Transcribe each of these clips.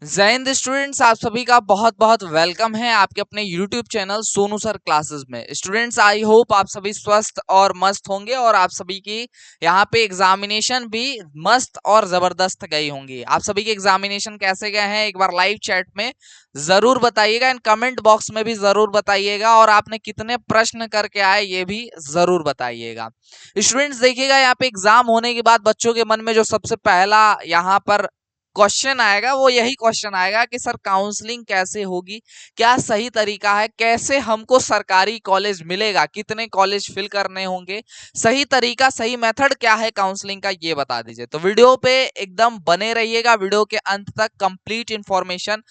जय हिंद स्टूडेंट्स, आप सभी का बहुत बहुत वेलकम है आपके अपने YouTube channel Sonu sir classes में। स्टूडेंट्स, आई होप आप सभी स्वस्थ और मस्त होंगे और आप सभी की यहाँ पे एग्जामिनेशन भी मस्त और जबरदस्त गई होंगी। आप सभी के एग्जामिनेशन कैसे गए हैं एक बार लाइव चैट में जरूर बताइएगा, एंड कमेंट बॉक्स में भी जरूर बताइएगा, और आपने कितने प्रश्न करके आए ये भी जरूर बताइएगा। स्टूडेंट्स देखिएगा, यहाँ पे एग्जाम होने के बाद बच्चों के मन में जो सबसे पहला यहाँ पर क्वेश्चन आएगा वो यही क्वेश्चन आएगा कि सर काउंसलिंग कैसे होगी, क्या सही तरीका है, कैसे हमको सरकारी कॉलेज मिलेगा, कितने कॉलेज फिल करने होंगे, सही तरीका सही मेथड क्या है काउंसलिंग का, ये बता दीजिए। तो वीडियो पे एकदम बने रहिएगा, वीडियो के अंत तक कंप्लीट इंफॉर्मेशन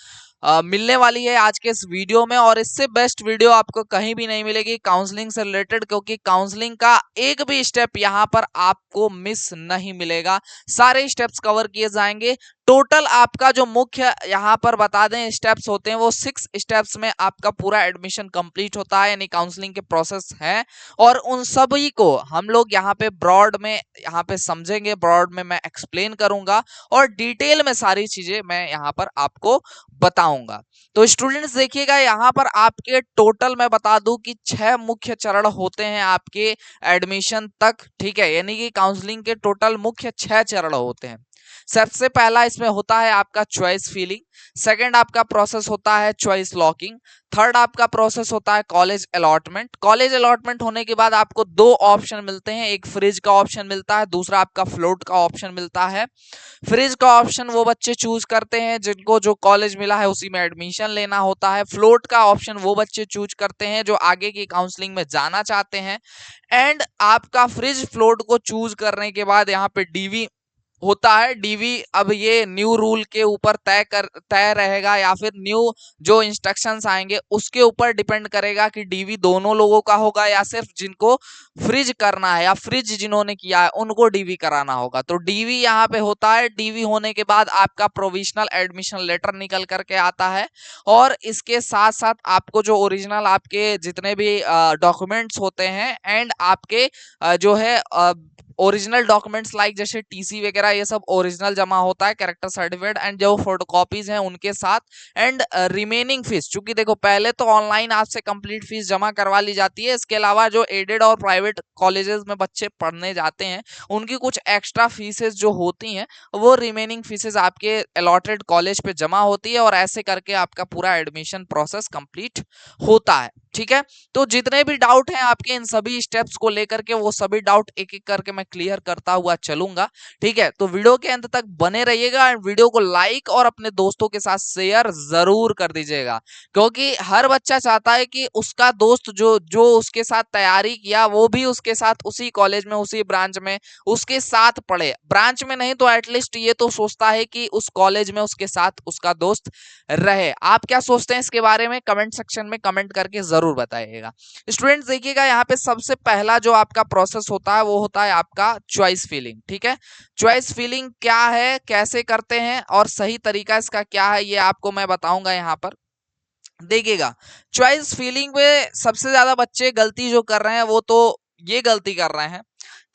मिलने वाली है आज के इस वीडियो में, और इससे बेस्ट वीडियो आपको कहीं भी नहीं मिलेगी काउंसलिंग से रिलेटेड, क्योंकि काउंसलिंग का एक भी स्टेप यहाँ पर आपको मिस नहीं मिलेगा। सारे स्टेप्स कवर किए जाएंगे। टोटल आपका जो मुख्य यहाँ पर बता दें स्टेप्स होते हैं वो 6 स्टेप्स में आपका पूरा एडमिशन कंप्लीट होता है, यानी काउंसलिंग के प्रोसेस है, और उन सभी को हम लोग यहाँ पे ब्रॉड में यहाँ पे समझेंगे, ब्रॉड में मैं एक्सप्लेन करूंगा और डिटेल में सारी चीजें मैं यहाँ पर आपको बताऊंगा। तो स्टूडेंट्स देखिएगा, यहाँ पर आपके टोटल मैं बता दूं कि 6 मुख्य चरण होते हैं आपके एडमिशन तक, ठीक है, यानी कि काउंसलिंग के टोटल मुख्य 6 चरण होते हैं। सबसे पहला इसमें होता है आपका चॉइस फीलिंग, सेकंड आपका प्रोसेस होता है चॉइस लॉकिंग, थर्ड आपका प्रोसेस होता है कॉलेज अलॉटमेंट। कॉलेज अलॉटमेंट होने के बाद आपको 2 ऑप्शन मिलते हैं, एक फ्रिज का ऑप्शन मिलता है, दूसरा आपका फ्लोट का ऑप्शन मिलता है। फ्रिज का ऑप्शन वो बच्चे चूज करते हैं जिनको जो कॉलेज मिला है उसी में एडमिशन लेना होता है। फ्लोट का ऑप्शन वो बच्चे चूज करते हैं जो आगे की काउंसलिंग में जाना चाहते हैं। एंड आपका फ्रिज फ्लोट को चूज करने के बाद यहाँ पे डीवी होता है। डीवी अब ये न्यू रूल के ऊपर तय रहेगा, या फिर न्यू जो इंस्ट्रक्शंस आएंगे उसके ऊपर डिपेंड करेगा कि डीवी दोनों लोगों का होगा या सिर्फ जिनको फ्रिज करना है या फ्रिज जिन्होंने किया है उनको डीवी कराना होगा। तो डीवी यहाँ पे होता है। डीवी होने के बाद आपका प्रोविजनल एडमिशन लेटर निकल करके आता है, और इसके साथ साथ आपको जो ओरिजिनल आपके जितने भी डॉक्यूमेंट्स होते हैं, एंड आपके जो है ओरिजिनल डॉक्यूमेंट्स लाइक जैसे टीसी वगैरह, ये सब ओरिजिनल जमा होता है, कैरेक्टर सर्टिफिकेट एंड जो फोटोकॉपीज हैं उनके साथ। एंड रिमेनिंग फीस, चूंकि देखो पहले तो ऑनलाइन आपसे कंप्लीट फीस जमा करवा ली जाती है, इसके अलावा जो एडेड और प्राइवेट कॉलेजेस में बच्चे पढ़ने जाते हैं उनकी कुछ एक्स्ट्रा फीसेस जो होती हैं वो रिमेनिंग फीसेस आपके अलॉटेड कॉलेज पे जमा होती है, और ऐसे करके आपका पूरा एडमिशन प्रोसेस कंप्लीट होता है। ठीक है, तो जितने भी डाउट हैं आपके इन सभी स्टेप्स को लेकर के, वो सभी डाउट एक एक करके मैं क्लियर करता हुआ चलूंगा। ठीक है, तो वीडियो के अंत तक बने रहिएगा, एंड वीडियो को लाइक और अपने दोस्तों के साथ शेयर जरूर कर दीजिएगा, क्योंकि हर बच्चा चाहता है कि उसका दोस्त जो जो उसके साथ तैयारी किया वो भी उसके साथ उसी कॉलेज में उसी ब्रांच में उसके साथ पढ़े। ब्रांच में नहीं तो एटलीस्ट ये तो सोचता है कि उस कॉलेज में उसके साथ उसका दोस्त रहे। आप क्या सोचते हैं इसके बारे में कमेंट सेक्शन में कमेंट करके जरूर बताइएगा। स्टूडेंट्स देखिएगा, यहाँ पे सबसे पहला जो आपका प्रोसेस होता है वो होता है आपका चॉइस फीलिंग। ठीक है, चॉइस फीलिंग क्या है, कैसे करते हैं और सही तरीका इसका क्या है, ये आपको मैं बताऊंगा। यहाँ पर देखिएगा, चॉइस फीलिंग में सबसे ज्यादा बच्चे गलती जो कर रहे हैं वो तो ये गलती कर रहे हैं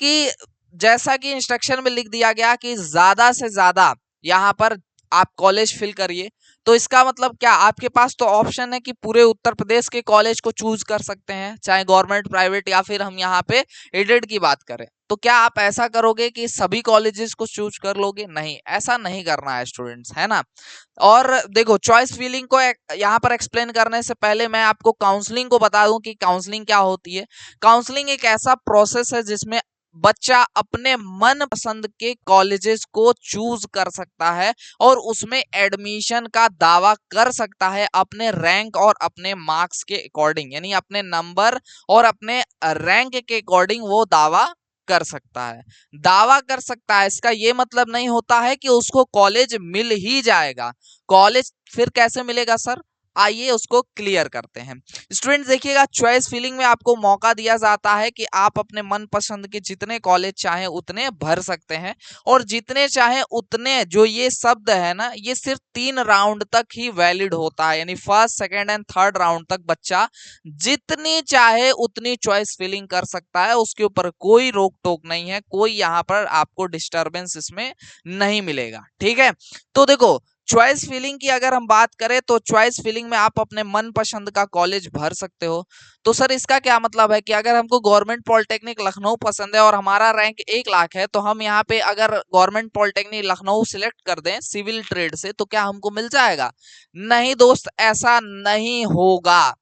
कि जैसा कि इंस्ट्रक्शन में लिख दिया गया कि ज्यादा से ज्यादा यहाँ पर आप कॉलेज फिल करिए, तो इसका मतलब क्या, आपके पास तो ऑप्शन है कि पूरे उत्तर प्रदेश के कॉलेज को चूज कर सकते हैं, चाहे गवर्नमेंट प्राइवेट या फिर हम यहाँ पे एडेड की बात करें। तो क्या आप ऐसा करोगे कि सभी कॉलेजेस को चूज कर लोगे? नहीं, ऐसा नहीं करना है स्टूडेंट्स, है ना। और देखो, चॉइस फीलिंग को यहाँ पर एक्सप्लेन करने से पहले मैं आपको काउंसलिंग को बता दूं कि काउंसलिंग क्या होती है। काउंसलिंग एक ऐसा प्रोसेस है जिसमें बच्चा अपने मन पसंद के कॉलेजेस को चूज कर सकता है और उसमें एडमिशन का दावा कर सकता है अपने रैंक और अपने मार्क्स के अकॉर्डिंग, यानी अपने नंबर और अपने रैंक के अकॉर्डिंग वो दावा कर सकता है। दावा कर सकता है, इसका ये मतलब नहीं होता है कि उसको कॉलेज मिल ही जाएगा। कॉलेज फिर कैसे मिलेगा सर, आइए उसको क्लियर करते हैं। स्टूडेंट्स देखिएगा, चॉइस फीलिंग में आपको मौका दिया जाता है कि आप अपने मन पसंद के जितने कॉलेज चाहें उतने भर सकते हैं, और जितने चाहें उतने, जो ये शब्द है ना, ये सिर्फ 3 राउंड तक ही वैलिड होता है, यानी first second and third round तक बच्चा जितनी चाहे उतनी चॉइस फिलिंग कर सकता है, उसके ऊपर कोई रोक टोक नहीं है, कोई यहाँ पर आपको डिस्टरबेंस इसमें नहीं मिलेगा। ठीक है, तो देखो, चॉइस फिलिंग की अगर हम बात करें तो चॉइस फिलिंग में आप अपने मन पसंद का कॉलेज भर सकते हो। तो सर इसका क्या मतलब है कि अगर हमको गवर्नमेंट पॉलिटेक्निक लखनऊ पसंद है और हमारा रैंक 1 लाख है, तो हम यहाँ पे अगर गवर्नमेंट पॉलिटेक्निक लखनऊ सिलेक्ट कर दें सिविल ट्रेड से, तो क्या हमको मिल जाएगा? नहीं दोस्त, ऐसा नहीं होगा।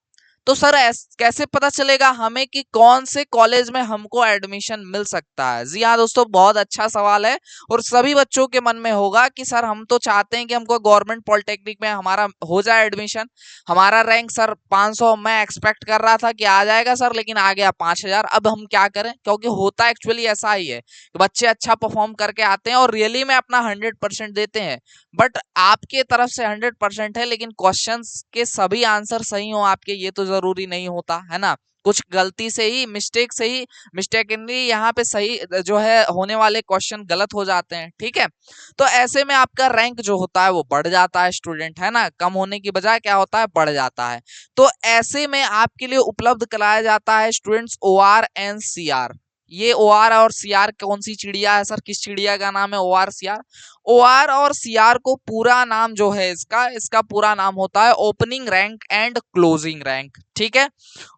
तो सर कैसे पता चलेगा हमें कि कौन से कॉलेज में हमको एडमिशन मिल सकता है? जी हाँ दोस्तों, बहुत अच्छा सवाल है और सभी बच्चों के मन में होगा कि सर हम तो चाहते हैं कि हमको गवर्नमेंट पॉलिटेक्निक में हमारा हो जाए एडमिशन। हमारा रैंक सर 500 मैं एक्सपेक्ट कर रहा था कि आ जाएगा सर, लेकिन आ गया 5000। अब हम क्या करें? क्योंकि होता एक्चुअली ऐसा ही है कि बच्चे अच्छा परफॉर्म करके आते हैं और रियली में अपना 100% देते हैं, बट आपके तरफ से 100% है, लेकिन क्वेश्चंस के सभी आंसर सही हो आपके, ये तो जरूरी नहीं होता है ना। कुछ गलती से ही, मिस्टेक से ही, मिस्टेकनली यहाँ पे सही जो है होने वाले क्वेश्चन गलत हो जाते हैं, ठीक है। तो ऐसे में आपका रैंक जो होता है वो बढ़ जाता है स्टूडेंट, है ना, कम होने की बजाय क्या होता है, बढ़ जाता है। तो ऐसे में आपके लिए उपलब्ध कराया जाता है स्टूडेंट्स OR एंड CR। ये OR और CR कौन सी चिड़िया है सर? किस चिड़िया का नाम है OR CR? OR और CR को पूरा नाम जो है इसका पूरा नाम होता है opening rank and closing rank, ठीक है।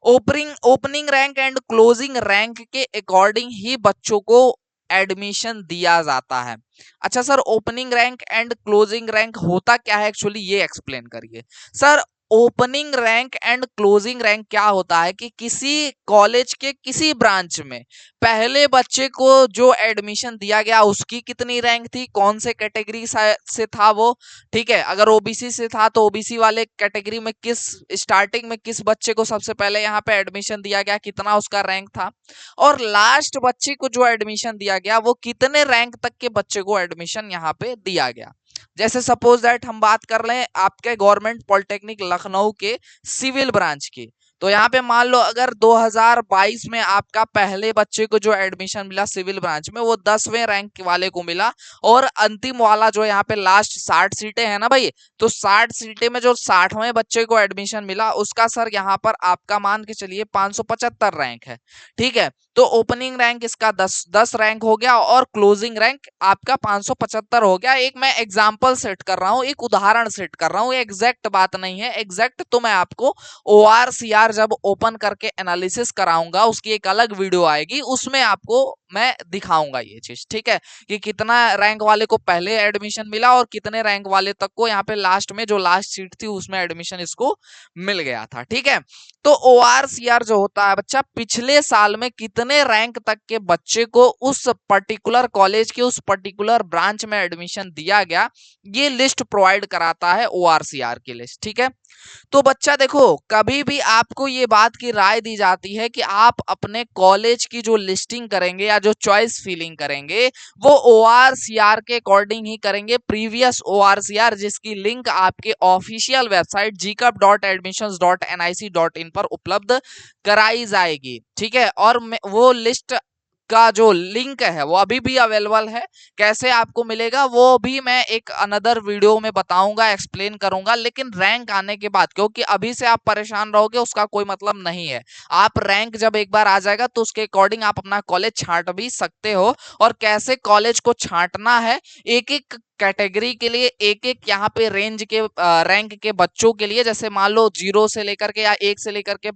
Opening rank and closing rank के अकॉर्डिंग ही बच्चों को एडमिशन दिया जाता है। अच्छा sir, opening rank and closing rank होता क्या है एक्चुअली, ये एक्सप्लेन करिए। Sir opening rank and closing rank क्या होता है कि किसी कॉलेज के किसी ब्रांच में पहले बच्चे को जो एडमिशन दिया गया उसकी कितनी रैंक थी, कौन से कैटेगरी से था वो, ठीक है। अगर ओबीसी से था तो ओबीसी वाले कैटेगरी में किस स्टार्टिंग में किस बच्चे को सबसे पहले यहाँ पे एडमिशन दिया गया, कितना उसका रैंक था, और लास्ट बच्चे को जो एडमिशन दिया गया वो कितने रैंक तक के बच्चे को एडमिशन यहाँ पे दिया गया। जैसे सपोज दैट हम बात कर लें आपके गवर्नमेंट पॉलिटेक्निक लखनऊ के सिविल ब्रांच की, तो यहाँ पे मान लो अगर 2022 में आपका पहले बच्चे को जो एडमिशन मिला सिविल ब्रांच में वो 10वें रैंक वाले को मिला, और अंतिम वाला जो यहाँ पे लास्ट 60 सीटें हैं ना भाई, तो 60 सीटें में जो 60वें बच्चे को एडमिशन मिला उसका सर यहाँ पर आपका मान के चलिए 575 रैंक है, ठीक है। तो ओपनिंग रैंक इसका 10 रैंक हो गया और क्लोजिंग रैंक आपका 575 हो गया। एक मैं एग्जांपल सेट कर रहा हूँ, एक उदाहरण सेट कर रहा हूँ, एग्जैक्ट बात नहीं है। एग्जैक्ट तो मैं आपको OR CR जब ओपन करके एनालिसिस कराऊंगा उसकी एक अलग वीडियो आएगी, उसमें आपको मैं दिखाऊंगा ये चीज, ठीक है, कि कितना रैंक वाले को पहले एडमिशन मिला और कितने रैंक वाले तक को यहाँ पे लास्ट में जो लास्ट सीट थी उसमें एडमिशन इसको मिल गया था, ठीक है। तो OR CR जो होता है बच्चा, पिछले साल में कितने रैंक तक के बच्चे को उस पर्टिकुलर कॉलेज के उस पर्टिकुलर ब्रांच में एडमिशन दिया गया, ये लिस्ट प्रोवाइड कराता है OR CR की लिस्ट, ठीक है। तो बच्चा देखो, कभी भी आपको ये बात की राय दी जाती है कि आप अपने कॉलेज की जो लिस्टिंग करेंगे या जो चॉइस फिलिंग करेंगे वो OR CR के अकॉर्डिंग ही करेंगे, प्रीवियस OR CR जिसकी लिंक आपके ऑफिशियल वेबसाइट gcup.admissions.nic.in पर उपलब्ध कराई जाएगी, ठीक है। और वो लिस्ट का जो लिंक है वो अभी भी अवेलेबल है, कैसे आपको मिलेगा वो भी मैं एक अनदर वीडियो में बताऊंगा, एक्सप्लेन करूंगा, लेकिन रैंक आने के बाद, क्योंकि अभी से आप परेशान रहोगे उसका कोई मतलब नहीं है। आप रैंक जब एक बार आ जाएगा तो उसके अकॉर्डिंग आप अपना कॉलेज छांट भी सकते हो, और कैसे कॉलेज को छांटना है, एक एक कैटेगरी के लिए एक एक यहाँ पे रेंज के रैंक के बच्चों के लिए, जैसे मान लो 0 से लेकर के या 1 से लेकर के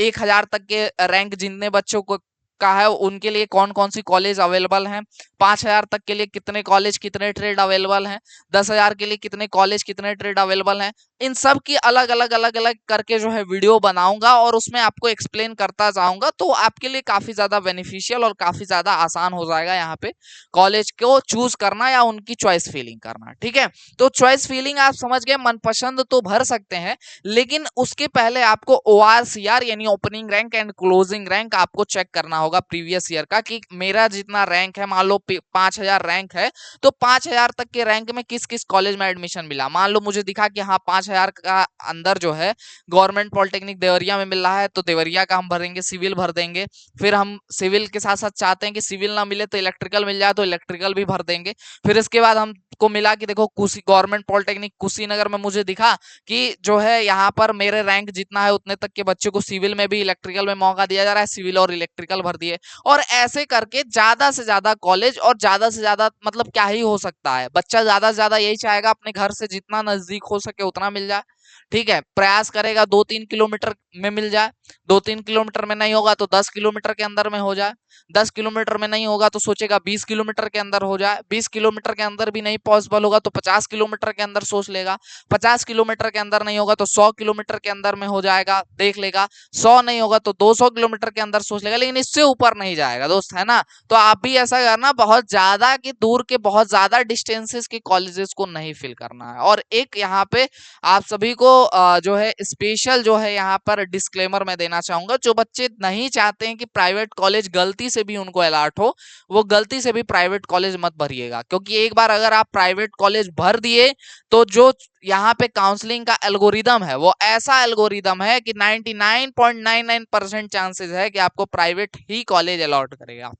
1000 तक के रैंक जितने बच्चों को का है उनके लिए कौन कौन सी कॉलेज अवेलेबल हैं, 5000 तक के लिए कितने कॉलेज कितने ट्रेड अवेलेबल हैं, 10,000 के लिए कितने कॉलेज कितने ट्रेड अवेलेबल हैं, इन सब की अलग अलग अलग अलग करके जो है वीडियो बनाऊंगा और उसमें आपको एक्सप्लेन करता जाऊंगा, तो आपके लिए काफी ज्यादा बेनिफिशियल और काफी ज्यादा आसान हो जाएगा यहाँ पे कॉलेज को चूज करना या उनकी चॉइस फीलिंग करना, ठीक है। तो चॉइस फीलिंग आप समझ गए, मनपसंद तो भर सकते हैं, लेकिन उसके पहले आपको OR CR यानी opening rank and closing rank आपको चेक करना होगा प्रीवियस ईयर का, कि मेरा जितना रैंक है, मान लो 5000 रैंक है, तो 5000 तक के रैंक में किस किस कॉलेज में एडमिशन मिला। मान लो मुझे दिखा कि हाँ 5000 का अंदर जो है गवर्नमेंट पॉलिटेक्निक देवरिया में मिल रहा है, तो देवरिया का हम भरेंगे, सिविल भर देंगे। फिर हम सिविल के साथ साथ चाहते हैं कि सिविल ना मिले तो इलेक्ट्रिकल मिल जाए, तो इलेक्ट्रिकल भी भर देंगे। फिर इसके बाद हम आपको मिला कि देखो कुशी गवर्नमेंट पॉलिटेक्निक कुशीनगर में मुझे दिखा कि जो है यहाँ पर मेरे रैंक जितना है उतने तक के बच्चे को सिविल में भी इलेक्ट्रिकल में मौका दिया जा रहा है, सिविल और इलेक्ट्रिकल भर दिए। और ऐसे करके ज्यादा से ज्यादा कॉलेज और ज्यादा से ज्यादा मतलब क्या ही हो सकता है, बच्चा ज्यादा से ज्यादा यही चाहेगा अपने घर से जितना नजदीक हो सके उतना मिल जाए। ठीक है, प्रयास करेगा 2-3 किलोमीटर में मिल जाए, 2-3 किलोमीटर में नहीं होगा तो 10 किलोमीटर के अंदर में हो जाए, 10 किलोमीटर में नहीं होगा तो सोचेगा 20 किलोमीटर के अंदर हो जाए, 20 किलोमीटर के अंदर भी नहीं पॉसिबल होगा तो 50 किलोमीटर के अंदर सोच लेगा, 50 किलोमीटर के अंदर नहीं होगा तो 100 किलोमीटर के अंदर में हो जाएगा, देख लेगा, 100 नहीं होगा तो 200 किलोमीटर के अंदर सोच लेगा, लेकिन इससे ऊपर नहीं जाएगा दोस्त, है ना। तो आप भी ऐसा करना, बहुत ज्यादा कि दूर के बहुत ज्यादा डिस्टेंसेस के कॉलेजेस को नहीं फिल करना है। और एक यहाँ पे आप सभी को जो है स्पेशल जो है यहाँ पर डिस्क्लेमर मैं देना चाहूंगा, जो बच्चे नहीं चाहते हैं कि प्राइवेट कॉलेज गलती से भी उनको अलॉट हो, वो गलती से भी प्राइवेट कॉलेज मत भरिएगा, क्योंकि एक बार अगर आप प्राइवेट कॉलेज भर दिए तो जो यहाँ पे काउंसलिंग का एल्गोरिदम है वो ऐसा एल्गोरिदम है कि 99.99% चांसेस है कि आपको प्राइवेट ही कॉलेज अलॉट करेगा।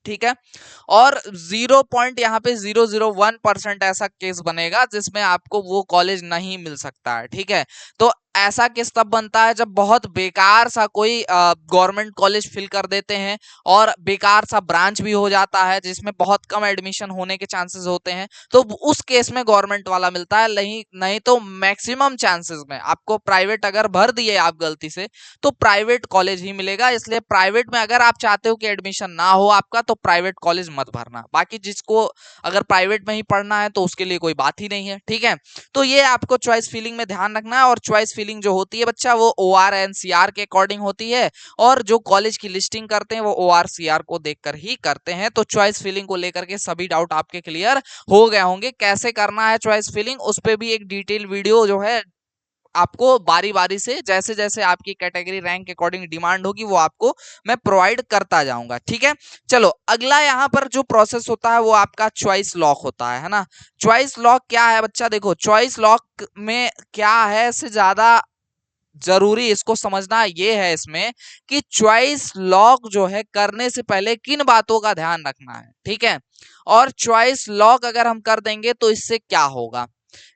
ठीक है, और 0 यहाँ पे 001% ऐसा केस बनेगा जिसमें आपको वो कॉलेज नहीं मिल सकता है। ठीक है, तो ऐसा केस तब बनता है जब बहुत बेकार सा कोई गवर्नमेंट कॉलेज फिल कर देते हैं और बेकार सा ब्रांच भी हो जाता है जिसमें बहुत कम एडमिशन होने के चांसेस होते हैं, तो उस केस में गवर्नमेंट वाला मिलता है। नहीं नहीं तो मैक्सिमम चांसेस में आपको प्राइवेट अगर भर दिए आप गलती से तो प्राइवेट कॉलेज ही मिलेगा। इसलिए प्राइवेट में अगर आप चाहते हो कि एडमिशन ना हो आपका तो प्राइवेट कॉलेज मत भरना। बाकी जिसको अगर प्राइवेट में ही पढ़ना है तो उसके लिए कोई बात ही नहीं है। ठीक है, तो ये आपको चॉइस फिलिंग में ध्यान रखना है। और चॉइस फिलिंग जो होती है बच्चा वो ORNCR के अकॉर्डिंग होती है, और जो कॉलेज की लिस्टिंग करते हैं वो ORCR को देखकर ही करते हैं। तो चॉइस फिलिंग को लेकर के सभी डाउट आपके क्लियर हो गए होंगे। कैसे करना है चॉइस फिलिंग उस पर भी एक डिटेल वीडियो जो है आपको बारी बारी से जैसे जैसे आपकी कैटेगरी रैंक के अकॉर्डिंग डिमांड होगी वो आपको मैं प्रोवाइड करता जाऊंगा। ठीक है, चलो अगला यहाँ पर जो प्रोसेस होता है वो आपका चॉइस लॉक होता है ना। चॉइस लॉक क्या है बच्चा, देखो चॉइस लॉक में क्या है से ज्यादा जरूरी इसको समझना ये है इसमें कि चॉइस लॉक जो है करने से पहले किन बातों का ध्यान रखना है। ठीक है, और चॉइस लॉक अगर हम कर देंगे तो इससे क्या होगा।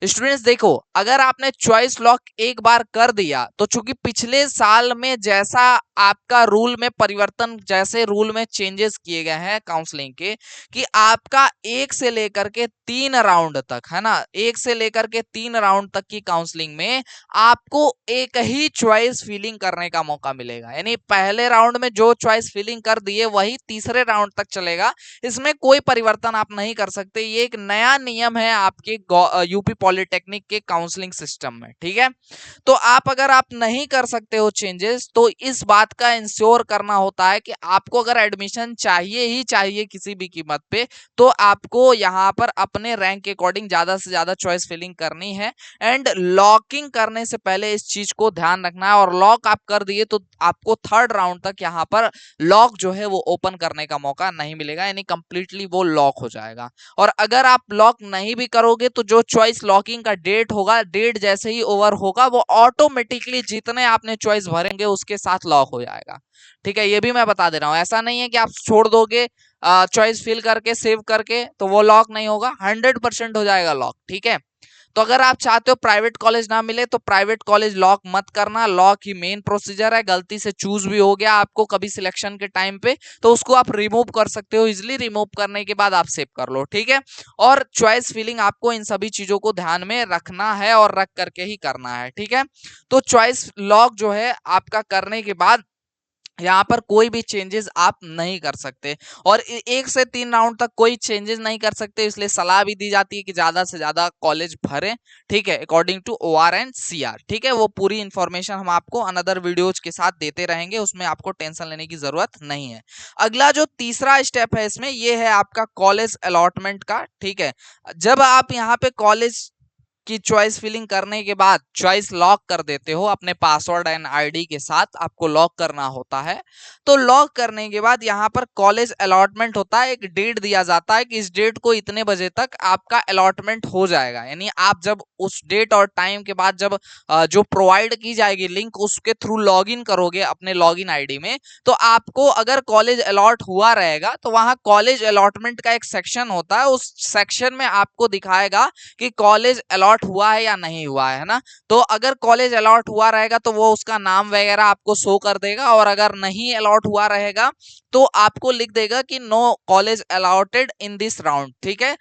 स्टूडेंट्स देखो, अगर आपने चॉइस लॉक एक बार कर दिया तो चूंकि पिछले साल में जैसा आपका रूल में परिवर्तन, जैसे रूल में चेंजेस किए गए हैं काउंसलिंग के, कि आपका 1 से लेकर के 3 राउंड तक, है ना, 1 से लेकर के 3 राउंड तक की काउंसलिंग में आपको एक ही चॉइस फिलिंग करने का मौका मिलेगा। यानी पहले राउंड में जो चॉइस फिलिंग कर दिए वही तीसरे राउंड तक चलेगा, इसमें कोई परिवर्तन आप नहीं कर सकते। ये एक नया नियम है आपके यूपी पॉलिटेक्निक के काउंसलिंग सिस्टम में। ठीक है, तो आप अगर आप नहीं कर सकते हो चेंजेस तो इस बात का इंश्योर करना होता है कि आपको अगर एडमिशन चाहिए ही चाहिए किसी भी कीमत पे तो आपको यहाँ पर अपने रैंक के अकॉर्डिंग ज्यादा से ज्यादा चॉइस फिलिंग करनी है। एंड लॉकिंग करने से पहले इस चीज को ध्यान रखना है, और लॉक आप कर दिए तो आपको 3rd राउंड तक यहाँ पर लॉक जो है वो ओपन करने का मौका नहीं मिलेगा, यानी कंप्लीटली वो लॉक हो जाएगा। और अगर आप लॉक नहीं भी करोगे तो जो चॉइस लॉकिंग का डेट होगा, डेट जैसे ही ओवर होगा वो ऑटोमेटिकली जितने आपने चॉइस भरेंगे उसके साथ लॉक हो जाएगा। ठीक है, ये भी मैं बता दे रहा हूँ, ऐसा नहीं है कि आप छोड़ दोगे चॉइस फिल करके सेव करके तो वो लॉक नहीं होगा, 100% हो जाएगा लॉक। ठीक है, तो अगर आप चाहते हो प्राइवेट कॉलेज ना मिले तो प्राइवेट कॉलेज लॉक मत करना, लॉक ही मेन प्रोसीजर है। गलती से चूज भी हो गया आपको कभी सिलेक्शन के टाइम पे तो उसको आप रिमूव कर सकते हो, इजिली रिमूव करने के बाद आप सेव कर लो। ठीक है, और चॉइस फिलिंग आपको इन सभी चीजों को ध्यान में रखना है और रख करके ही करना है। ठीक है, तो चॉइस लॉक जो है आपका करने के बाद यहाँ पर कोई भी चेंजेस आप नहीं कर सकते, और 1 से 3 राउंड तक कोई चेंजेस नहीं कर सकते, इसलिए सलाह भी दी जाती है कि ज्यादा से ज्यादा कॉलेज भरें। ठीक है, अकॉर्डिंग टू ORNCR। ठीक है, वो पूरी इंफॉर्मेशन हम आपको अनदर वीडियोज के साथ देते रहेंगे, उसमें आपको टेंशन लेने की जरूरत नहीं है। अगला जो तीसरा स्टेप है इसमें ये है आपका कॉलेज अलॉटमेंट का। ठीक है, जब आप यहाँ पे कॉलेज आपकी चॉइस फिलिंग करने के बाद चॉइस लॉक कर देते हो अपने पासवर्ड एंड आईडी के साथ, आपको लॉक करना होता है। तो लॉक करने के बाद यहाँ पर कॉलेज अलॉटमेंट होता है, एक डेट दिया जाता है कि इस डेट को इतने बजे तक आपका अलॉटमेंट हो जाएगा। यानी आप जब उस डेट और टाइम के बाद जब जो प्रोवाइड की जाएगी लिंक, उसके थ्रू लॉगिन करोगे अपने लॉगिन आईडी में, तो आपको अगर कॉलेज अलॉट हुआ रहेगा तो वहां कॉलेज अलॉटमेंट का एक सेक्शन होता है, उस सेक्शन में आपको दिखाएगा कि कॉलेज अलॉट हुआ है या नहीं हुआ है ना। तो अगर कॉलेज अलॉट हुआ रहेगा तो वो उसका नाम वगैरह आपको शो कर देगा, और अगर नहीं अलॉट हुआ रहेगा तो आपको लिख देगा कि no college allotted in this round, ठीक है,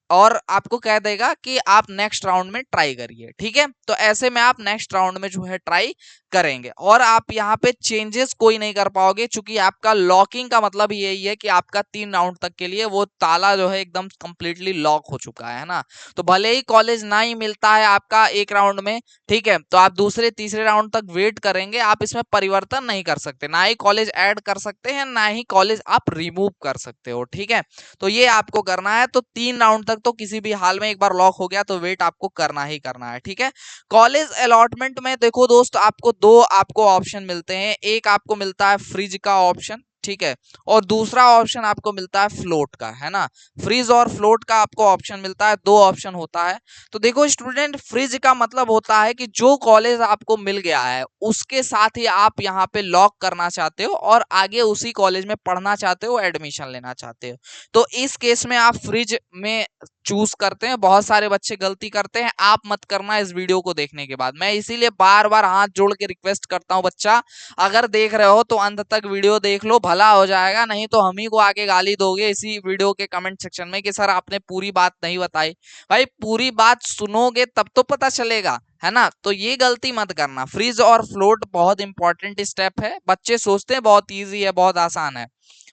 और आपको कह देगा कि आप नेक्स्ट राउंड में ट्राई करिए, ठीक है। तो ऐसे में आप नेक्स्ट राउंड में जो है ट्राई करेंगे, और आप यहाँ पे चेंजेस कोई नहीं कर पाओगे, क्योंकि आपका लॉकिंग का मतलब यही है कि आपका 3 राउंड तक के लिए वो ताला जो है एकदम कंप्लीटली लॉक हो चुका है ना। तो भले ही कॉलेज ना ही मिलता है आपका एक राउंड में, ठीक है, तो आप दूसरे तीसरे राउंड तक वेट करेंगे, आप इसमें परिवर्तन नहीं कर सकते, ना ही कॉलेज ऐड कर सकते हैं, ना ही कॉलेज आप रिमूव कर सकते हो, ठीक है। तो ये आपको करना है। तो 3 राउंड तक तो किसी भी हाल में एक बार लॉक हो गया तो वेट आपको करना ही करना है, ठीक है। कॉलेज अलॉटमेंट में देखो दोस्त, आपको दो आपको ऑप्शन मिलते हैं, एक आपको मिलता है फ्रीज का ऑप्शन, ठीक है, और दूसरा ऑप्शन आपको मिलता है फ्लोट का, है ना। फ्रीज और फ्लोट का आपको ऑप्शन मिलता है, दो ऑप्शन होता है। तो देखो स्टूडेंट, फ्रीज का मतलब होता है कि जो कॉलेज आपको मिल गया है उसके साथ ही आप यहाँ पे लॉक करना चाहते हो और आगे उसी कॉलेज में पढ़ना चाहते हो, एडमिशन लेना चाहते हो। तो इस केस में आप फ्रीज में चूज करते हैं। बहुत सारे बच्चे गलती करते हैं, आप मत करना इस वीडियो को देखने के बाद। मैं इसीलिए बार बार हाथ जोड़ के रिक्वेस्ट करता हूं, बच्चा अगर देख रहे हो तो अंत तक वीडियो देख लो, भला हो जाएगा, नहीं तो हम ही को आके गाली दोगे इसी वीडियो के कमेंट सेक्शन में कि सर आपने पूरी बात नहीं बताई। भाई पूरी बात सुनोगे तब तो पता चलेगा, है ना। तो ये गलती मत करना। फ्रीज और फ्लोट बहुत इंपॉर्टेंट स्टेप है, बच्चे सोचते हैं बहुत ईजी है, बहुत आसान है,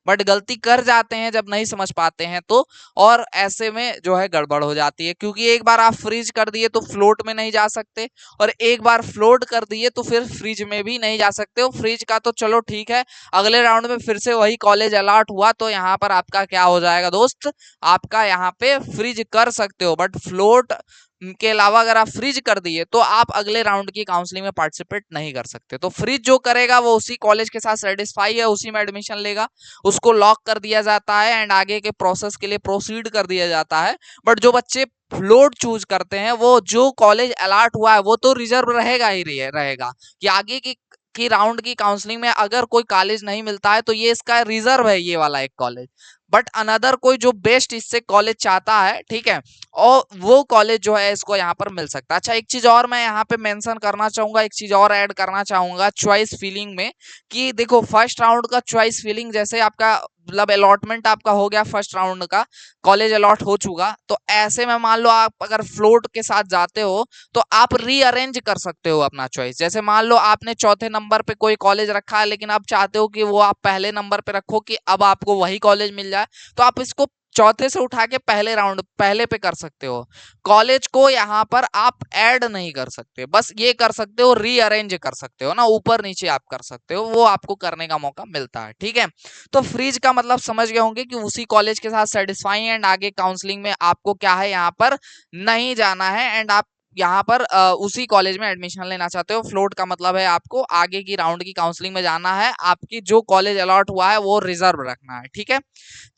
बट गलती कर जाते हैं जब नहीं समझ पाते हैं तो, और ऐसे में जो है गड़बड़ हो जाती है। क्योंकि एक बार आप फ्रीज कर दिए तो फ्लोट में नहीं जा सकते, और एक बार फ्लोट कर दिए तो फिर फ्रीज में भी नहीं जा सकते हो। फ्रीज का तो चलो ठीक है, अगले राउंड में फिर से वही कॉलेज अलॉट हुआ तो यहाँ पर आपका क्या हो जाएगा दोस्त, आपका यहाँ पे फ्रीज कर सकते हो, बट फ्लोट के अलावा अगर आप फ्रीज कर दिए तो आप अगले राउंड की काउंसलिंग में पार्टिसिपेट नहीं कर सकते। तो फ्रीज जो करेगा वो उसी कॉलेज के साथ सेटिस्फाई है, उसी में एडमिशन लेगा, उसको लॉक कर दिया जाता है एंड आगे के प्रोसेस के लिए प्रोसीड कर दिया जाता है। बट जो बच्चे फ्लोट चूज करते हैं, वो जो कॉलेज अलॉट हुआ है वो तो रिजर्व रहेगा ही रहेगा, कि आगे की राउंड की काउंसलिंग में अगर कोई कॉलेज नहीं मिलता है तो ये इसका रिजर्व है, ये वाला एक कॉलेज। बट अनदर कोई जो बेस्ट इससे कॉलेज चाहता है, ठीक है, और वो कॉलेज जो है इसको यहाँ पर मिल सकता है। अच्छा, एक चीज और मैं यहाँ पे मेंशन करना चाहूंगा, एक चीज और ऐड करना चाहूंगा चॉइस फिलिंग में, कि देखो फर्स्ट राउंड का चॉइस फिलिंग, जैसे आपका मतलब अलॉटमेंट आपका हो गया, फर्स्ट राउंड का कॉलेज अलॉट हो चुका, तो ऐसे में मान लो आप अगर फ्लोट के साथ जाते हो तो आप रीअरेंज कर सकते हो अपना चॉइस। जैसे मान लो आपने चौथे नंबर पे कोई कॉलेज रखा है, लेकिन आप चाहते हो कि वो आप पहले नंबर पे रखो कि अब आपको वही कॉलेज मिल जाए, तो आप इसको चौथे से उठा के पहले राउंड पहले पे कर सकते हो। कॉलेज को यहाँ पर आप ऐड नहीं कर सकते, बस ये कर सकते हो रीअरेंज कर सकते हो ना, ऊपर नीचे आप कर सकते हो, वो आपको करने का मौका मिलता है, ठीक है। तो फ्रीज का मतलब समझ गए होंगे कि उसी कॉलेज के साथ सेटिस्फाई एंड आगे काउंसलिंग में आपको क्या है यहाँ पर नहीं जाना है, एंड आप यहाँ पर उसी कॉलेज में एडमिशन लेना चाहते हो। फ्लोट का मतलब है आपको आगे की राउंड की काउंसलिंग में जाना है, आपकी जो कॉलेज अलॉट हुआ है वो रिजर्व रखना है, ठीक है।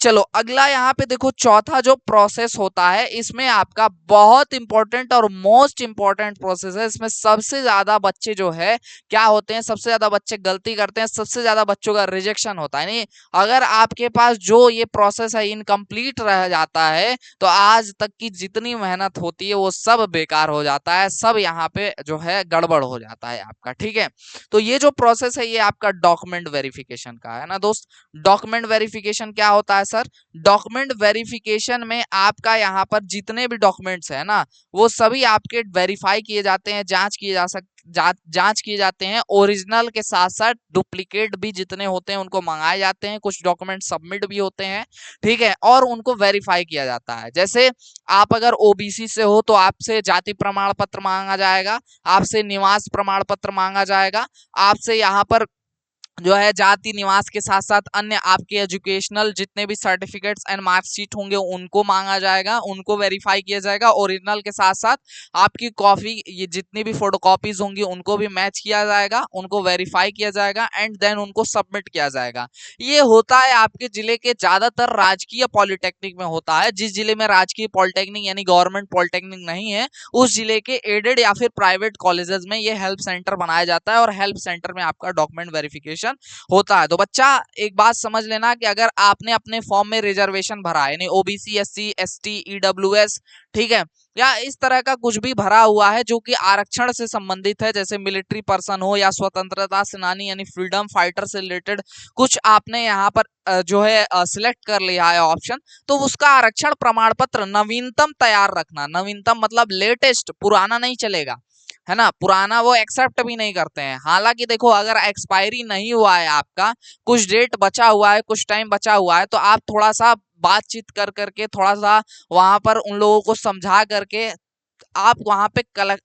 चलो अगला यहाँ पे देखो, चौथा जो प्रोसेस होता है इसमें आपका बहुत इंपॉर्टेंट और मोस्ट इंपॉर्टेंट प्रोसेस है। इसमें सबसे ज्यादा बच्चे जो है क्या होते हैं, सबसे ज्यादा बच्चे गलती करते हैं, सबसे ज्यादा बच्चों का रिजेक्शन होता है। नहीं, अगर आपके पास जो ये प्रोसेस है इनकम्प्लीट रह जाता है तो आज तक की जितनी मेहनत होती है वो सब बेकार हो जाता है, सब यहाँ पे जो है गड़बड़ हो जाता है आपका, ठीक है। तो ये जो प्रोसेस है ये आपका डॉक्यूमेंट वेरिफिकेशन का है ना दोस्त। डॉक्यूमेंट वेरिफिकेशन क्या होता है सर? डॉक्यूमेंट वेरिफिकेशन में आपका यहाँ पर जितने भी डॉक्यूमेंट्स है ना वो सभी आपके वेरीफाई किए जाते हैं, जांच किए जांच किए जाते हैं। ओरिजिनल के साथ साथ डुप्लीकेट भी जितने होते हैं उनको मंगाए जाते हैं, कुछ डॉक्यूमेंट सबमिट भी होते हैं, ठीक है, और उनको वेरीफाई किया जाता है। जैसे आप अगर ओबीसी से हो तो आपसे जाति प्रमाण पत्र मांगा जाएगा, आपसे निवास प्रमाण पत्र मांगा जाएगा, आपसे यहाँ पर जो है जाति निवास के साथ साथ अन्य आपके एजुकेशनल जितने भी सर्टिफिकेट्स एंड मार्कशीट होंगे उनको मांगा जाएगा, उनको वेरीफाई किया जाएगा। ओरिजिनल के साथ साथ आपकी कॉपी ये जितनी भी फोटोकॉपीज होंगी उनको भी मैच किया जाएगा, उनको वेरीफाई किया जाएगा एंड देन उनको सबमिट किया जाएगा। ये होता है आपके जिले के ज्यादातर राजकीय पॉलिटेक्निक में होता है। जिस जिले में राजकीय पॉलिटेक्निक यानी गवर्नमेंट पॉलिटेक्निक नहीं है उस जिले के एडेड या फिर प्राइवेट कॉलेजेस में ये हेल्प सेंटर बनाया जाता है और हेल्प सेंटर में आपका डॉक्यूमेंट वेरिफिकेशन होता है। तो बच्चा एक बात समझ लेना कि अगर आपने अपने फॉर्म में रिजर्वेशन भरा है यानी ओबीसी एससी एसटी ईडब्ल्यूएस, ठीक है, या इस तरह का कुछ भी भरा हुआ है जो कि आरक्षण से संबंधित है, जैसे मिलिट्री पर्सन हो या स्वतंत्रता सेनानी यानी फ्रीडम फाइटर से रिलेटेड कुछ आपने यहाँ पर जो है सिलेक्ट कर लिया है ऑप्शन, तो उसका आरक्षण प्रमाण पत्र नवीनतम तैयार रखना। नवीनतम मतलब लेटेस्ट, पुराना नहीं चलेगा, है ना, पुराना वो एक्सेप्ट भी नहीं करते हैं। हालांकि देखो अगर एक्सपायरी नहीं हुआ है आपका, कुछ डेट बचा हुआ है, कुछ टाइम बचा हुआ है, तो आप थोड़ा सा बातचीत कर करके थोड़ा सा वहां पर उन लोगों को समझा करके आप वहां पे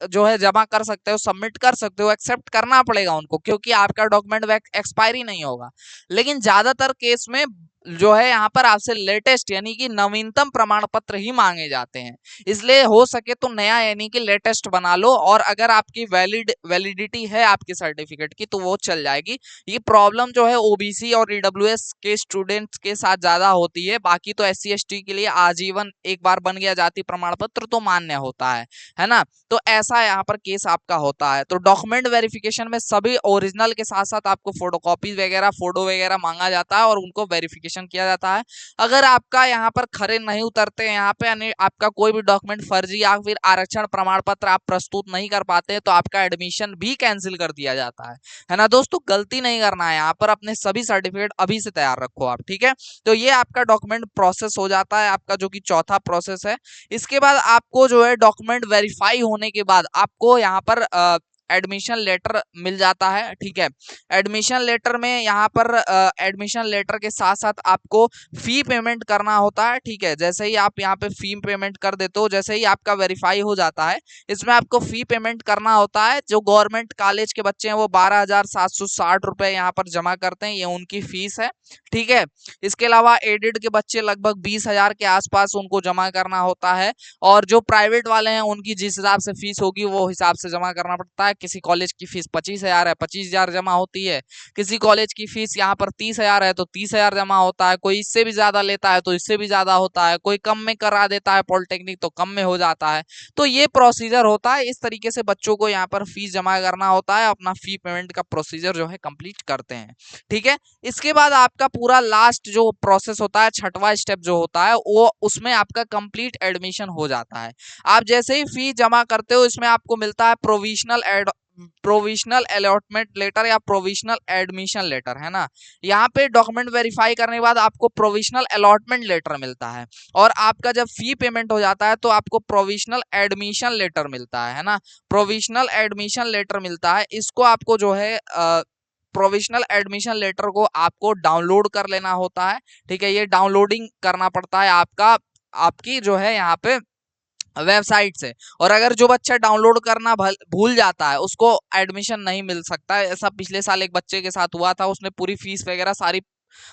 जो है जमा कर सकते हो, सबमिट कर सकते हो, एक्सेप्ट करना पड़ेगा उनको क्योंकि आपका डॉक्यूमेंट एक्सपायरी नहीं होगा। लेकिन ज्यादातर केस में जो है यहाँ पर आपसे लेटेस्ट यानी कि नवीनतम प्रमाण पत्र ही मांगे जाते हैं, इसलिए हो सके तो नया यानी कि लेटेस्ट बना लो। और अगर आपकी वैलिडिटी है आपके सर्टिफिकेट की तो वो चल जाएगी। ये प्रॉब्लम जो है ओबीसी और ईडब्ल्यूएस के स्टूडेंट्स के साथ ज्यादा होती है, बाकी तो एससी एसटी के लिए आजीवन एक बार बन गया जाति प्रमाण पत्र तो मान्य होता है ना। तो ऐसा यहाँ पर केस आपका होता है। तो डॉक्यूमेंट वेरिफिकेशन में सभी ओरिजिनल के साथ साथ आपको फोटोकॉपी वगैरह फोटो वगैरह मांगा जाता है और उनको वेरिफिकेशन किया जाता है। अगर आपका यहाँ पर खरे नहीं उतरते यहाँ पे यानी आपका कोई भी डॉक्यूमेंट फर्जी या फिर आरक्षण प्रमाण पत्र आप प्रस्तुत नहीं कर पाते तो आपका एडमिशन भी कैंसिल कर दिया जाता है ना। दोस्तों गलती नहीं करना है यहाँ पर, अपने सभी सर्टिफिकेट अभी से तैयार रखो आप, ठीक है। तो ये आपका डॉक्यूमेंट प्रोसेस हो जाता है आपका, जो कि चौथा प्रोसेस है। इसके बाद आपको जो है डॉक्यूमेंट वेरीफाई होने के बाद आपको यहाँ पर एडमिशन लेटर मिल जाता है, ठीक है। एडमिशन लेटर में यहाँ पर एडमिशन लेटर के साथ साथ आपको फी पेमेंट करना होता है, ठीक है। जैसे ही आप यहाँ पे फी पेमेंट कर देते हो, जैसे ही आपका वेरीफाई हो जाता है, इसमें आपको फी पेमेंट करना होता है। जो गवर्नमेंट कॉलेज के बच्चे हैं वो 12,760 रुपए यहाँ पर जमा करते हैं, ये उनकी फीस है, ठीक है। इसके अलावा एडेड के बच्चे लगभग 20,000 के आसपास उनको जमा करना होता है। और जो प्राइवेट वाले हैं उनकी जिस हिसाब से फीस होगी वो हिसाब से जमा करना पड़ता है। किसी कॉलेज की फीस 25,000 है, 25,000 जमा होती है। किसी कॉलेज की फीस यहाँ पर 30,000 है तो 30,000 जमा होता है। कोई इससे भी ज्यादा लेता है तो इससे भी ज्यादा होता है। कोई कम में करा देता है पॉलिटेक्निक तो कम में हो जाता है। तो ये प्रोसीजर होता है, इस तरीके से बच्चों को यहाँ पर फीस जमा करना होता है, अपना फी पेमेंट का प्रोसीजर जो है कंप्लीट करते हैं, ठीक है। इसके बाद आपका पूरा लास्ट जो प्रोसेस होता है, छठवां स्टेप जो होता है, वो उसमें आपका कंप्लीट एडमिशन हो जाता है। आप जैसे ही फी जमा करते हो इसमें आपको मिलता है प्रोविजनल अलॉटमेंट लेटर या प्रोविजनल एडमिशन लेटर, है ना। यहाँ पे डॉक्यूमेंट वेरीफाई करने के बाद आपको प्रोविजनल अलॉटमेंट लेटर मिलता है। और आपका जब फी पेमेंट हो जाता है तो आपको प्रोविजनल एडमिशन लेटर मिलता है ना। प्रोविजनल एडमिशन लेटर मिलता है, इसको आपको जो है प्रोविजनल एडमिशन लेटर को आपको डाउनलोड कर लेना होता है, ठीक है। ये डाउनलोडिंग करना पड़ता है आपकी जो है यहाँ पे वेबसाइट से। और अगर जो बच्चा डाउनलोड करना भूल जाता है उसको एडमिशन नहीं मिल सकता है। ऐसा पिछले साल एक बच्चे के साथ हुआ था, उसने पूरी फीस वगैरह सारी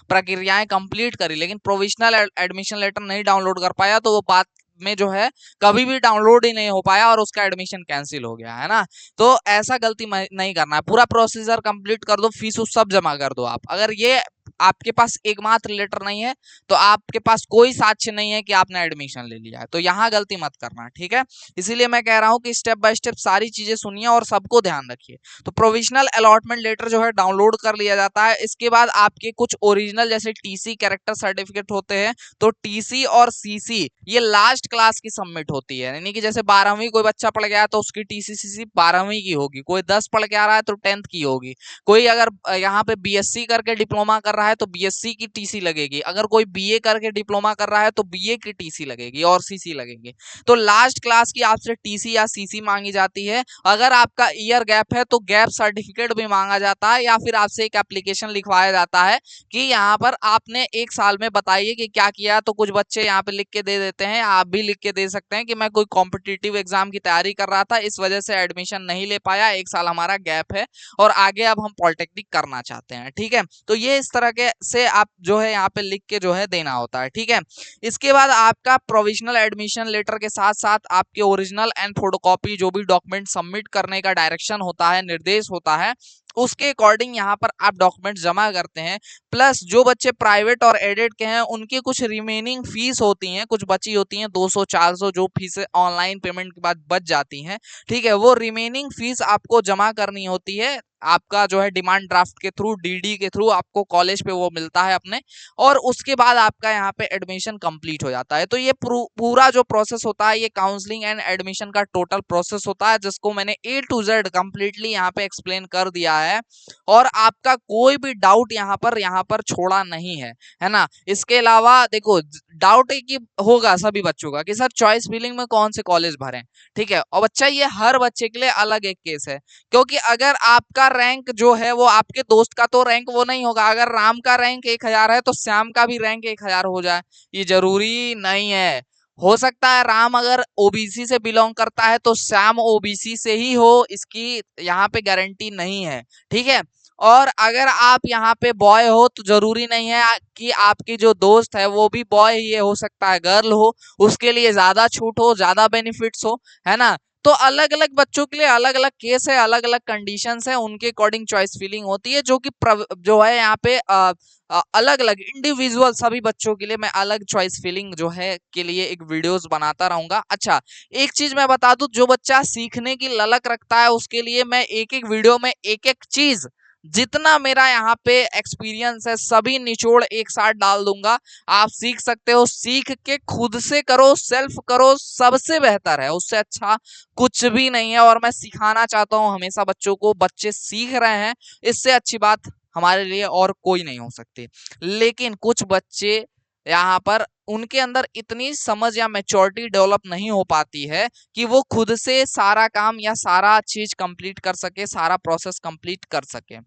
प्रक्रियाएं कंप्लीट करी लेकिन प्रोविजनल एडमिशन लेटर नहीं डाउनलोड कर पाया, तो वो बात में जो है कभी भी डाउनलोड ही नहीं हो पाया और उसका एडमिशन कैंसिल हो गया, है ना। तो ऐसा गलती नहीं करना है, पूरा प्रोसीजर कंप्लीट कर दो, फीस सब जमा कर दो आप। अगर ये आपके पास एकमात्र लेटर नहीं है तो आपके पास कोई साक्ष्य नहीं है कि आपने एडमिशन ले लिया है, तो यहाँ गलती मत करना, ठीक है। इसीलिए मैं कह रहा हूँ कि स्टेप बाय स्टेप सारी चीजें सुनिए और सबको ध्यान रखिए। तो प्रोविजनल अलॉटमेंट लेटर जो है डाउनलोड कर लिया जाता है। इसके बाद आपके कुछ ओरिजिनल जैसे टीसी कैरेक्टर सर्टिफिकेट होते हैं, तो टीसी और सीसी ये लास्ट क्लास की सबमिट होती है, यानी कि जैसे 12वीं कोई बच्चा पढ़ गया है तो उसकी टीसी सीसी 12वीं की होगी, कोई 10 पढ़ के आ रहा है तो 10th की होगी, कोई अगर यहाँ पे बीएससी करके डिप्लोमा कर कर रहा है तो बीएससी की टीसी लगेगी, अगर कोई बीए करके डिप्लोमा कर रहा है तो बीए की टीसी लगेगी और सीसी लगेगी। तो लास्ट क्लास की आपसे टीसी या सीसी मांगी जाती है। अगर आपका ईयर गैप है तो गैप सर्टिफिकेट भी मांगा जाता है, या फिर आपसे एक एप्लीकेशन लिखवाया जाता है कि यहाँ पर आपने एक साल में बताइए कि क्या किया। तो कुछ बच्चे यहाँ पे लिख के दे देते हैं, आप भी लिख के दे सकते हैं कि मैं कोई कॉम्पिटिटिव एग्जाम की तैयारी कर रहा था, इस वजह से एडमिशन नहीं ले पाया, एक साल हमारा गैप है और आगे अब हम पॉलिटेक्निक करना चाहते हैं। ठीक है, तो ये इस तरह के से आप जो है यहाँ पे लिख के जो है देना होता है। ठीक है, इसके बाद आपका प्रोविजनल एडमिशन लेटर के साथ साथ आपके ओरिजिनल एंड फोटोकॉपी जो भी डॉक्यूमेंट सबमिट करने का डायरेक्शन होता है, निर्देश होता है, उसके अकॉर्डिंग यहाँ पर आप डॉक्यूमेंट जमा करते हैं। प्लस जो बच्चे प्राइवेट और एडेड के हैं उनकी कुछ रिमेनिंग फीस होती हैं, कुछ बची होती हैं 200-400 जो फीस ऑनलाइन पेमेंट के बाद बच जाती हैं। ठीक है, वो रिमेनिंग फीस आपको जमा करनी होती है। आपका जो है डिमांड ड्राफ्ट के थ्रू, डीडी के थ्रू आपको कॉलेज पे वो मिलता है अपने, और उसके बाद आपका यहाँ पे एडमिशन कंप्लीट हो जाता है। तो ये पूरा जो प्रोसेस होता है ये काउंसलिंग एंड एडमिशन का टोटल प्रोसेस होता है, जिसको मैंने ए टू जेड कंप्लीटली यहाँ पे एक्सप्लेन कर दिया है और आपका कोई भी डाउट यहाँ पर छोड़ा नहीं है, है ना। इसके अलावा देखो, डाउट एक ही होगा सभी बच्चों का कि सर चॉइस फिलिंग में कौन से कॉलेज भरें। ठीक है, और बच्चा ये हर बच्चे के लिए अलग एक केस है, क्योंकि अगर आपका रैंक जो है वो आपके दोस्त का तो रैंक वो नहीं होगा। अगर राम का रैंक 1000 है तो श्याम का भी रैंक 1000 हो जाए, ये जरूरी नहीं है। हो सकता है राम अगर ओबीसी से बिलोंग करता है तो श्याम ओबीसी से ही हो, इसकी यहाँ पे गारंटी नहीं है। ठीक है, और अगर आप यहाँ पे बॉय हो तो जरूरी नहीं है कि आपकी जो दोस्त है वो भी बॉय ही है, हो सकता है गर्ल हो, उसके लिए ज्यादा छूट हो, ज्यादा बेनिफिट्स हो, है ना। तो अलग अलग बच्चों के लिए अलग अलग केस है, अलग अलग कंडीशंस है, उनके अकॉर्डिंग चॉइस फीलिंग होती है, जो कि जो है यहाँ पे अलग अलग इंडिविजुअल सभी बच्चों के लिए मैं अलग चॉइस फीलिंग जो है के लिए एक वीडियोस बनाता रहूंगा। अच्छा, एक चीज मैं बता दूं, जो बच्चा सीखने की ललक रखता है उसके लिए मैं एक एक वीडियो में एक एक चीज, जितना मेरा यहाँ पे एक्सपीरियंस है सभी निचोड़ एक साथ डाल दूंगा। आप सीख सकते हो, सीख के खुद से करो, सेल्फ करो, सबसे बेहतर है, उससे अच्छा कुछ भी नहीं है। और मैं सिखाना चाहता हूँ हमेशा बच्चों को, बच्चे सीख रहे हैं, इससे अच्छी बात हमारे लिए और कोई नहीं हो सकती। लेकिन कुछ बच्चे यहाँ पर उनके अंदर इतनी समझ या मैच्योरिटी डेवलप नहीं हो पाती है कि वो खुद से सारा काम या सारा चीज कंप्लीट कर सके, सारा प्रोसेस कंप्लीट कर सके।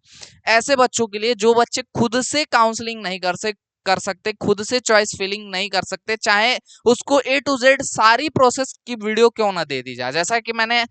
ऐसे बच्चों के लिए, जो बच्चे खुद से काउंसलिंग नहीं कर सकते, खुद से चॉइस फिलिंग नहीं कर सकते, चाहे उसको ए टू जेड सारी प्रोसेस की वीडियो क्यों ना दे दी जाए। जैसा कि मैंने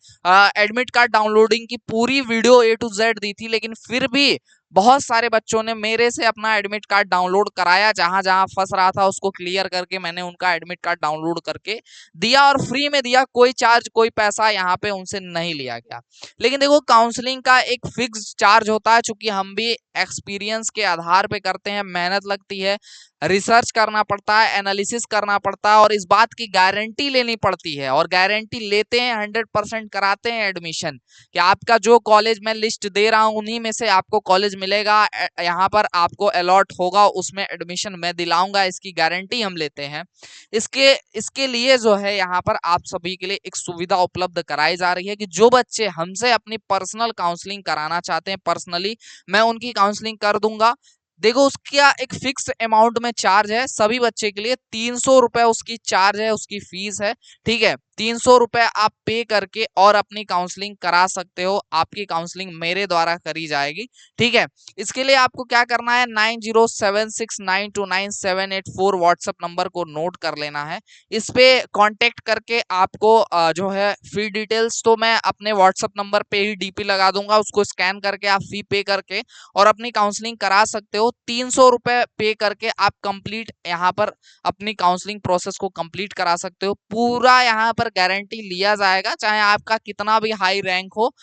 एडमिट कार्ड डाउनलोडिंग की पूरी वीडियो ए टू जेड दी थी, लेकिन फिर भी बहुत सारे बच्चों ने मेरे से अपना एडमिट कार्ड डाउनलोड कराया, जहां जहां फंस रहा था उसको क्लियर करके मैंने उनका एडमिट कार्ड डाउनलोड करके दिया, और फ्री में दिया, कोई चार्ज कोई पैसा यहाँ पे उनसे नहीं लिया गया। लेकिन देखो, काउंसलिंग का एक फिक्स चार्ज होता है, चूंकि हम भी एक्सपीरियंस के आधार पे करते हैं, मेहनत लगती है, रिसर्च करना पड़ता है, एनालिसिस करना पड़ता है, और इस बात की गारंटी लेनी पड़ती है, और गारंटी लेते हैं 100% कराते हैं एडमिशन कि आपका जो कॉलेज मैं लिस्ट दे रहा हूँ उन्हीं में से आपको कॉलेज मिलेगा, यहाँ पर आपको अलॉट होगा, उसमें एडमिशन मैं दिलाऊंगा, इसकी गारंटी हम लेते हैं। इसके इसके लिए जो है यहाँ पर आप सभी के लिए एक सुविधा उपलब्ध कराई जा रही है कि जो बच्चे हमसे अपनी पर्सनल काउंसलिंग कराना चाहते हैं, पर्सनली मैं उनकी काउंसलिंग कर दूंगा। देखो, उसका एक फिक्स अमाउंट में चार्ज है, सभी बच्चे के लिए 300 रुपए उसकी चार्ज है, उसकी फीस है। ठीक है, 300 रुपए आप पे करके और अपनी काउंसलिंग करा सकते हो, आपकी काउंसलिंग मेरे द्वारा करी जाएगी। ठीक है, इसके लिए आपको क्या करना है, 9076929784 व्हाट्सएप नंबर को नोट कर लेना है। इस पे कांटेक्ट करके आपको जो है फी डिटेल्स तो मैं अपने व्हाट्सएप नंबर पे ही डीपी लगा दूंगा, उसको स्कैन करके आप फी पे करके और अपनी काउंसलिंग करा सकते हो। 300 रुपए पे करके आप कंप्लीट यहाँ पर अपनी काउंसलिंग प्रोसेस को कंप्लीट करा सकते हो। पूरा यहाँ पर गारंटी लिया जाएगा, चाहे आपका कितना भी हाई रैंक हो,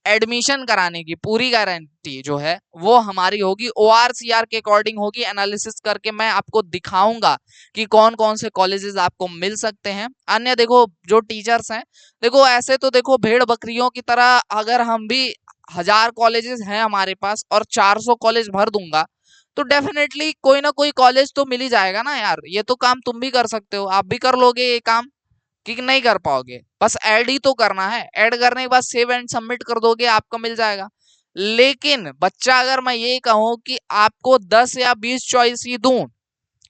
एडमिशन कराने की पूरी गारंटी जो है वो हमारी होगी, ORCR के अकॉर्डिंग होगी। एनालिसिस करके मैं आपको दिखाऊंगा कि कौन कौन से कॉलेजेस आपको मिल सकते हैं। अन्य देखो, जो टीचर्स हैं, देखो ऐसे तो देखो भेड़ बकरियों की तरह अगर हम भी 1000 कॉलेजेस हैं हमारे पास और 400 कॉलेज भर दूंगा तो डेफिनेटली कोई ना कोई कॉलेज तो मिल ही जाएगा ना यार। ये तो काम तुम भी कर सकते हो, आप भी कर लोगे ये काम कि नहीं कर पाओगे? बस ऐड ही तो करना है, ऐड करने के बाद सेव एंड सबमिट कर दोगे, आपका मिल जाएगा। लेकिन बच्चा अगर मैं ये कहूं कि आपको 10 या 20 चॉइस ही दूं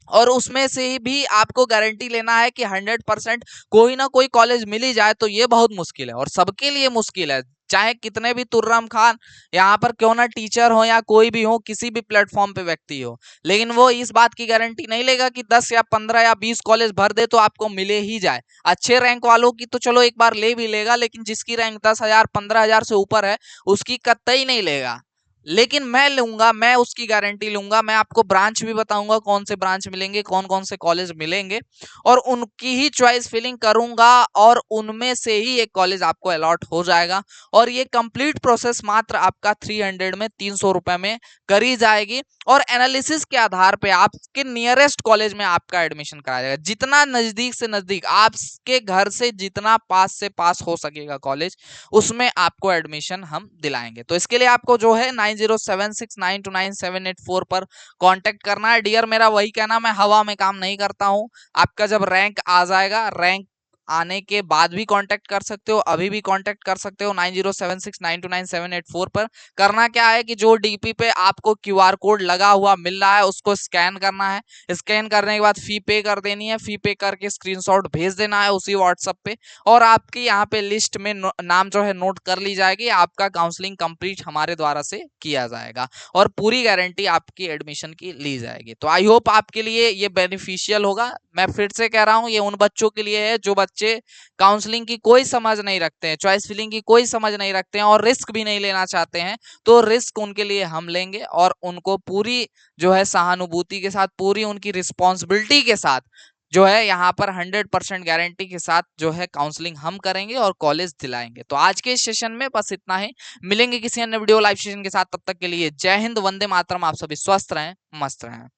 और उसमें से ही भी आपको गारंटी लेना है कि 100% कोई ना कोई कॉलेज मिल ही जाए, तो ये बहुत मुश्किल है और सबके लिए मुश्किल है। चाहे कितने भी तुर्रम खान यहाँ पर क्यों ना टीचर हो या कोई भी हो, किसी भी प्लेटफॉर्म पे व्यक्ति हो, लेकिन वो इस बात की गारंटी नहीं लेगा कि 10 या 15 या 20 कॉलेज भर दे तो आपको मिले ही जाए। अच्छे रैंक वालों की तो चलो एक बार ले भी लेगा, लेकिन जिसकी रैंक 10,000 15,000 से ऊपर है उसकी कतई नहीं लेगा। लेकिन मैं लूंगा, मैं उसकी गारंटी लूंगा। मैं आपको ब्रांच भी बताऊंगा कौन से ब्रांच मिलेंगे, कौन कौन से कॉलेज मिलेंगे, और उनकी ही चॉइस फिलिंग करूंगा और उनमें से ही एक कॉलेज आपको अलॉट हो जाएगा। और ये कंप्लीट प्रोसेस मात्र आपका 300 में, 300 रुपए में करी जाएगी और एनालिसिस के आधार पे आपके नियरेस्ट कॉलेज में आपका एडमिशन कराया जाएगा। जितना नजदीक से नजदीक आपके घर से जितना पास से पास हो सकेगा कॉलेज, उसमें आपको एडमिशन हम दिलाएंगे। तो इसके लिए आपको जो है 9076929784 पर कांटेक्ट करना है। डियर, मेरा वही कहना, मैं हवा में काम नहीं करता हूं। आपका जब रैंक आ जाएगा, रैंक आने के बाद भी कांटेक्ट कर सकते हो, अभी भी कांटेक्ट कर सकते हो 9076929784 पर। करना क्या है कि जो डीपी पे आपको क्यूआर कोड लगा हुआ मिल रहा है उसको स्कैन करना है। स्कैन करने के बाद फी पे कर देनी है, फी पे करके स्क्रीनशॉट भेज देना है उसी व्हाट्सएप पे, और आपकी यहाँ पे लिस्ट में नाम जो है नोट कर ली जाएगी। आपका काउंसलिंग कंप्लीट हमारे द्वारा से किया जाएगा और पूरी गारंटी आपकी एडमिशन की ली जाएगी। तो आई होप आपके लिए ये बेनिफिशियल होगा। मैं फिर से कह रहा हूँ, ये उन बच्चों के लिए है जो बच्चे काउंसलिंग की कोई समझ नहीं रखते हैं, चॉइस फिलिंग की कोई समझ नहीं रखते हैं और रिस्क भी नहीं लेना चाहते हैं। तो रिस्क उनके लिए हम लेंगे और उनको पूरी जो है सहानुभूति के साथ, पूरी उनकी रिस्पॉन्सिबिलिटी के साथ जो है यहाँ पर 100% गारंटी के साथ जो है काउंसलिंग हम करेंगे और कॉलेज दिलाएंगे। तो आज के इस सेशन में बस इतना ही। मिलेंगे किसी अन्य वीडियो लाइव सेशन के साथ, तब तक के लिए जय हिंद, वंदे मातरम। आप सभी स्वस्थ रहें, मस्त रहें।